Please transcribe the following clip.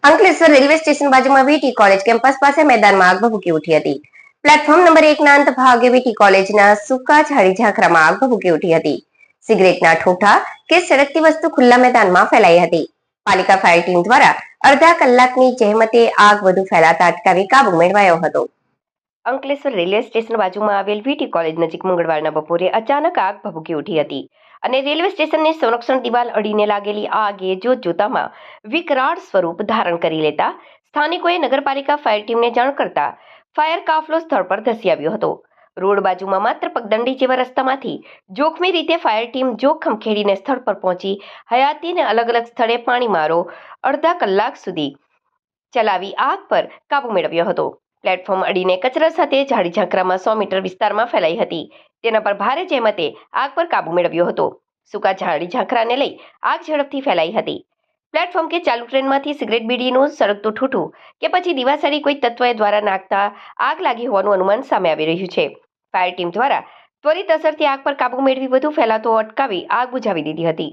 Ankleshwar railway station બાજુમાં વીટી college campus પાસે મેદાનમાં આગ ભભૂકી ઉઠી હતી. પ્લેટફોર્મ નંબર 1 ના અંત ભાગે વીટી કોલેજના સૂકા ઝાડી ઝાંખરામાં આગ ભભૂકી ઉઠી હતી. સિગરેટના ઠોઠા કે સળગતી વસ્તુ ખુલ્લા મેદાનમાં ફેલાઈ હતી. પાલિકા ફાયર ટીમ દ્વારા અડધા કલાકની જહેમતે આગ વધુ ફેલાતા અટકાવી કાબુ મેળવાયો હતો. અંકલેશ્વર રેલવે સ્ટેશન બાજુમાં આવેલ વીટી કોલેજ નજીક મંગળવારના બપોરે અચાનક આગ ભભૂકી ઉઠી હતી અને રેલવે સ્ટેશનની સંરક્ષણ દિવાલ અડીને લાગેલી આગે જોતજોતામાં વિકરાળ સ્વરૂપ ધારણ કરી લેતા સ્થાનિકોએ નગરપાલિકા ફાયર ટીમને જાણ કરતા ફાયર કાફલો સ્થળ પર ધસી આવ્યો હતો. રોડ બાજુમાં માત્ર પગદંડી જેવા રસ્તામાંથી જોખમી રીતે ફાયર ટીમ જોખમ ખેડીને સ્થળ પર પહોંચી હયાતીને અલગ અલગ સ્થળે પાણી મારો અડધા કલાક સુધી ચલાવી આગ પર કાબુ મેળવ્યો હતો. પ્લેટફોર્મ અડીને કચરા સાથે ઝાડી ઝાંખરામાં 100 મીટર વિસ્તારમાં ફેલાઈ હતી. તેના પર ભારે જહેમતે આગ પર કાબુ મેળવ્યો હતો. સૂકા ઝાડી ઝાંખરાને લઈ આગ ઝડપથી ફેલાઈ હતી. પ્લેટફોર્મ કે ચાલુ ટ્રેનમાંથી સિગરેટ બીડીનું સળગતું ઠૂઠું કે પછી દિવાસળી કોઈ તત્વએ દ્વારા નાખતા આગ લાગી હોવાનું અનુમાન સામે આવી રહ્યું છે. ફાયર ટીમ દ્વારા ત્વરિત અસરથી આગ પર કાબુ મેળવી વધુ ફેલાતો અટકાવી આગ બુઝાવી દીધી હતી.